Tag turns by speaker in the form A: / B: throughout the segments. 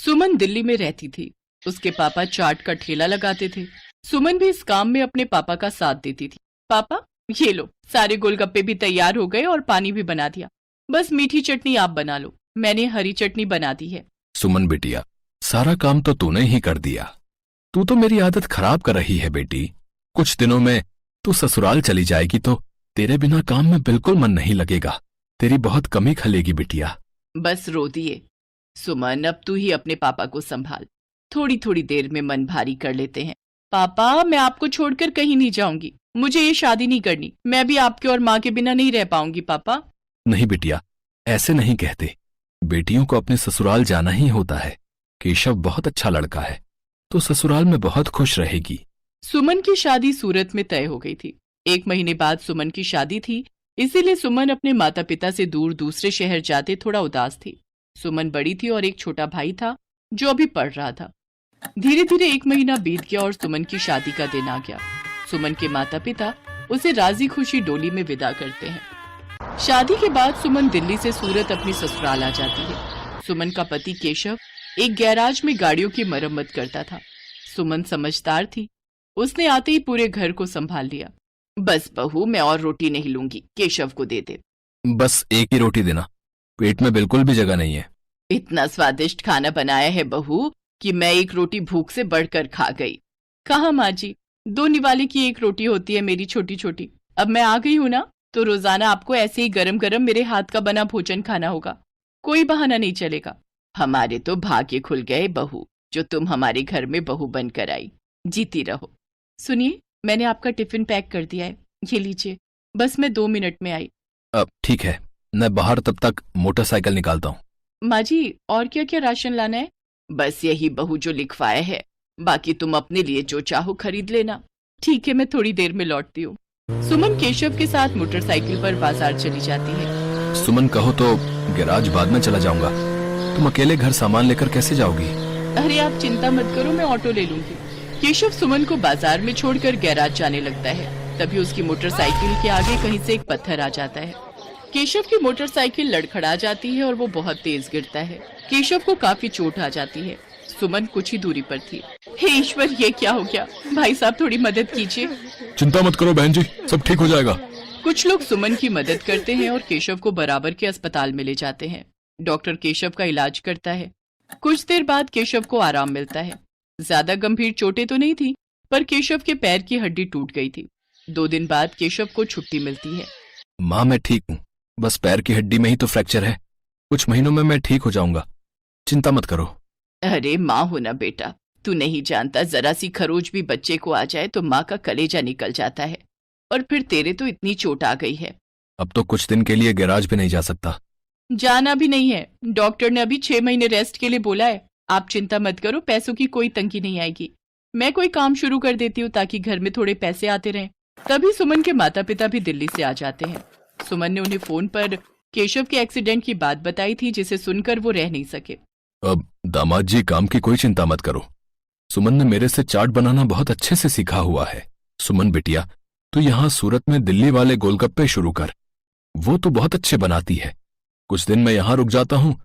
A: सुमन दिल्ली में रहती थी। उसके पापा चाट का ठेला लगाते थे। सुमन भी इस काम में अपने पापा का साथ देती थी। पापा, ये लो, सारे गोलगप्पे भी तैयार हो गए और पानी भी बना दिया। बस मीठी चटनी आप बना लो, मैंने हरी चटनी बना दी है।
B: सुमन बिटिया, सारा काम तो तूने ही कर दिया। तू तो मेरी आदत खराब कर रही है बेटी। कुछ दिनों में तू ससुराल चली जाएगी तो तेरे बिना काम में बिल्कुल मन नहीं लगेगा। तेरी बहुत कमी खलेगी बिटिया।
A: बस रो दिए। सुमन, अब तू ही अपने पापा को संभाल। थोड़ी थोड़ी देर में मन भारी कर लेते हैं। पापा, मैं आपको छोड़कर कहीं नहीं जाऊंगी। मुझे ये शादी नहीं करनी। मैं भी आपके और माँ के बिना नहीं रह पाऊंगी। पापा।
B: नहीं बिटिया, ऐसे नहीं कहते। बेटियों को अपने ससुराल जाना ही होता है। केशव बहुत अच्छा लड़का है, तो ससुराल में बहुत खुश रहेगी।
A: सुमन की शादी सूरत में तय हो गई थी। 1 महीने बाद सुमन की शादी थी, इसीलिए सुमन अपने माता पिता से दूर दूसरे शहर जाते थोड़ा उदास थी। सुमन बड़ी थी और एक छोटा भाई था जो अभी पढ़ रहा था। धीरे धीरे 1 महीना बीत गया और सुमन की शादी का दिन आ गया। सुमन के माता पिता उसे राजी खुशी डोली में विदा करते हैं। शादी के बाद सुमन दिल्ली से सूरत अपनी ससुराल आ जाती है। सुमन का पति केशव एक गैराज में गाड़ियों की मरम्मत करता था। सुमन समझदार थी, उसने आते ही पूरे घर को संभाल लिया। बस बहू, मैं और रोटी नहीं लूंगी, केशव को दे दे।
B: बस एक ही रोटी देना, पेट में बिल्कुल भी जगह नहीं है।
A: इतना स्वादिष्ट खाना बनाया है बहू कि मैं एक रोटी भूख से बढ़कर खा गई। कहा माँ जी, 2 निवाले की एक रोटी होती है मेरी छोटी छोटी। अब मैं आ गई हूँ ना, तो रोजाना आपको ऐसे ही गरम गरम मेरे हाथ का बना भोजन खाना होगा। कोई बहाना नहीं चलेगा। हमारे तो भाग्य खुल गए बहू, जो तुम हमारे घर में बहू बनकर आई। जीती रहो। सुनिए, मैंने आपका टिफिन पैक कर दिया है, ये लीजिए। बस मैं 2 मिनट में आई।
B: अब ठीक है, मैं बाहर तब तक मोटरसाइकिल निकालता हूँ।
A: माँ जी, और क्या क्या राशन लाना है? बस यही बहू जो लिखवाया है, बाकी तुम अपने लिए जो चाहो खरीद लेना। ठीक है, मैं थोड़ी देर में लौटती हूँ। सुमन केशव के साथ मोटरसाइकिल पर बाजार चली जाती है।
B: सुमन, कहो तो गैराज बाद में चला जाऊंगा। तुम अकेले घर सामान लेकर कैसे जाओगी?
A: अरे आप चिंता मत करो, मैं ऑटो ले लूंगी। केशव सुमन को बाजार में छोड़कर गैराज जाने लगता है। तभी उसकी मोटरसाइकिल के आगे कहीं से एक पत्थर आ जाता है। केशव की मोटरसाइकिल लड़खड़ा जाती है और वो बहुत तेज गिरता है। केशव को काफी चोट आ जाती है। सुमन कुछ ही दूरी पर थी। हे ईश्वर, ये क्या हो गया? भाई साहब, थोड़ी मदद कीजिए।
B: चिंता मत करो बहन जी, सब ठीक हो जाएगा।
A: कुछ लोग सुमन की मदद करते हैं और केशव को बराबर के अस्पताल में ले जाते हैं। डॉक्टर केशव का इलाज करता है। कुछ देर बाद केशव को आराम मिलता है। ज्यादा गंभीर चोटें तो नहीं थी, पर केशव के पैर की हड्डी टूट गई थी। 2 दिन बाद केशव को छुट्टी मिलती है।
B: माँ, मैं ठीक हूँ, बस पैर की हड्डी में ही तो फ्रैक्चर है। कुछ महीनों में मैं ठीक हो जाऊंगा, चिंता मत करो।
A: अरे माँ हो ना बेटा, तू नहीं जानता, जरा सी खरोच भी बच्चे को आ जाए तो माँ का कलेजा निकल जाता है। और फिर तेरे तो इतनी चोट आ गई है।
B: अब तो कुछ दिन के लिए गैराज भी नहीं जा सकता।
A: जाना भी नहीं है, डॉक्टर ने अभी 6 महीने रेस्ट के लिए बोला है। आप चिंता मत करो, पैसों की कोई तंगी नहीं आएगी। मैं कोई काम शुरू कर देती हूँ ताकि घर में थोड़े पैसे आते रहें। तभी सुमन के माता पिता भी दिल्ली से आ जाते हैं। सुमन ने उन्हें फोन पर केशव के एक्सीडेंट की बात बताई थी, जिसे सुनकर वो रह नहीं सके।
B: अब दामाद जी, काम की कोई चिंता मत करो। सुमन ने मेरे से चाट बनाना बहुत अच्छे से सीखा हुआ है। सुमन बिटिया, तू यहाँ सूरत में दिल्ली वाले गोलगप्पे शुरू कर, वो तो बहुत अच्छे बनाती है। कुछ दिन मैं यहाँ रुक जाता हूँ,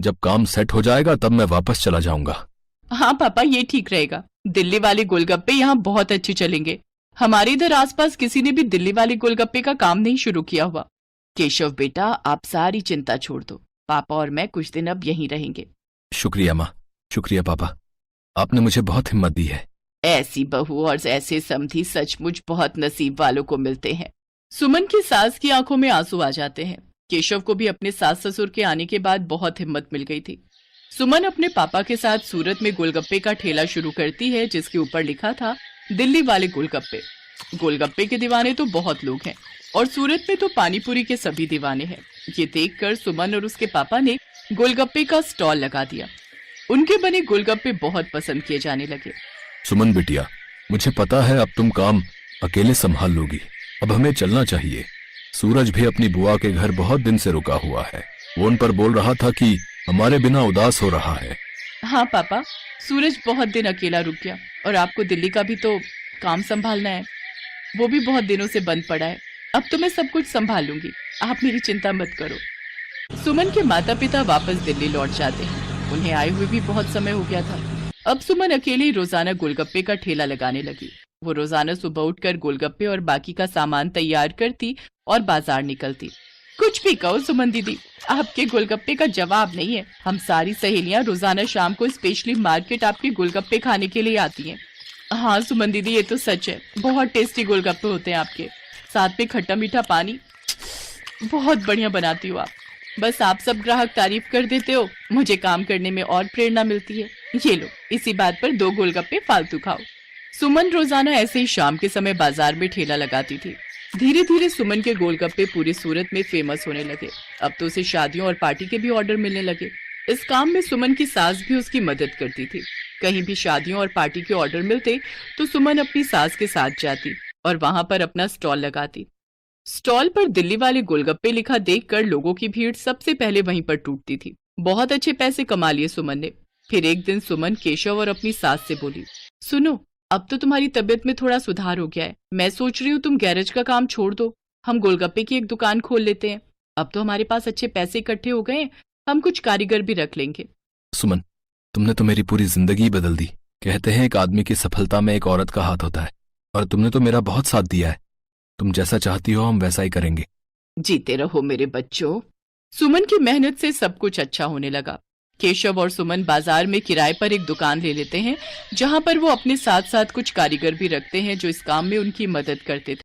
B: जब काम सेट हो जाएगा तब मैं वापस चला जाऊंगा।
A: हाँ पापा, ये ठीक रहेगा। दिल्ली वाले गोलगप्पे यहाँ बहुत अच्छे चलेंगे। हमारे इधर आसपास किसी ने भी दिल्ली वाले गोलगप्पे का काम नहीं शुरू किया हुआ। केशव बेटा, आप सारी चिंता छोड़ दो। पापा और मैं कुछ दिन अब यहीं रहेंगे।
B: शुक्रिया माँ, शुक्रिया पापा, आपने मुझे बहुत हिम्मत दी है।
A: ऐसी बहू और ऐसे समधी सचमुच बहुत नसीब वालों को मिलते हैं। सुमन की सास की आंखों में आंसू आ जाते हैं। केशव को भी अपने सास ससुर के आने के बाद बहुत हिम्मत मिल गई थी। सुमन अपने पापा के साथ सूरत में गोलगप्पे का ठेला शुरू करती है, जिसके ऊपर लिखा था दिल्ली वाले गोलगप्पे। गोलगप्पे के दीवाने तो बहुत लोग हैं और सूरत में तो पानीपुरी के सभी दीवाने हैं। ये देखकर सुमन और उसके पापा ने गोलगप्पे का स्टॉल लगा दिया। उनके बने गोलगप्पे बहुत पसंद किए जाने लगे।
B: सुमन बिटिया, मुझे पता है अब तुम काम अकेले संभाल लोगी। अब हमें चलना चाहिए। सूरज भी अपनी बुआ के घर बहुत दिन से रुका हुआ है। वो उन पर बोल रहा था कि हमारे बिना उदास हो रहा है।
A: हाँ पापा, सूरज बहुत दिन अकेला रुक गया और आपको दिल्ली का भी तो काम संभालना है। वो भी बहुत दिनों से बंद पड़ा है। अब तो मैं सब कुछ संभाल लूंगी, आप मेरी चिंता मत करो। सुमन के माता पिता वापस दिल्ली लौट जाते हैं। उन्हें आए हुए भी बहुत समय हो गया था। अब सुमन अकेले ही रोजाना गोलगप्पे का ठेला लगाने लगी। वो रोजाना सुबह उठकर गोलगप्पे और बाकी का सामान तैयार करती और बाजार निकलती। कुछ भी कहो सुमन दीदी, आपके गोलगप्पे का जवाब नहीं है। हम सारी सहेलियां रोजाना शाम को स्पेशली मार्केट आपके गोलगप्पे खाने के लिए आती हैं। हाँ सुमन दीदी, ये तो सच है, बहुत टेस्टी गोलगप्पे होते हैं आपके, साथ में खट्टा मीठा पानी, बहुत बढ़िया बनाती हो आप। बस आप सब ग्राहक तारीफ कर देते हो, मुझे काम करने में और प्रेरणा मिलती है। ये लो, इसी बात पर 2 गोलगप्पे फालतू खाओ। सुमन रोजाना ऐसे ही शाम के समय बाजार में ठेला लगाती थी। धीरे धीरे सुमन के गोलगप्पे पूरे सूरत में फेमस होने लगे। अब तो उसे शादियों और पार्टी के भी ऑर्डर मिलने लगे। इस काम में सुमन की सास भी उसकी मदद करती थी। कहीं भी शादियों और पार्टी के ऑर्डर मिलते तो सुमन अपनी सास के साथ जाती और वहां पर अपना स्टॉल लगाती। स्टॉल पर दिल्ली वाले गोलगप्पे लिखा देखकर लोगों की भीड़ सबसे पहले वहीं पर टूटती थी। बहुत अच्छे पैसे कमा लिए सुमन ने। फिर एक दिन सुमन केशव और अपनी सास से बोली, सुनो, अब तो तुम्हारी तबीयत में थोड़ा सुधार हो गया है। मैं सोच रही हूँ तुम गैरेज का काम छोड़ दो, हम गोलगप्पे की एक दुकान खोल लेते हैं। अब तो हमारे पास अच्छे पैसे इकट्ठे हो गए हैं, हम कुछ कारीगर भी रख लेंगे।
B: सुमन, तुमने तो मेरी पूरी जिंदगी बदल दी। कहते हैं एक आदमी की सफलता में एक औरत का हाथ होता है, और तुमने तो मेरा बहुत साथ दिया है। तुम जैसा चाहती हो हम वैसा ही करेंगे।
A: जीते रहो मेरे बच्चों। सुमन की मेहनत से सब कुछ अच्छा होने लगा। केशव और सुमन बाजार में किराए पर एक दुकान ले लेते हैं, जहां पर वो अपने साथ साथ कुछ कारीगर भी रखते हैं जो इस काम में उनकी मदद करते थे।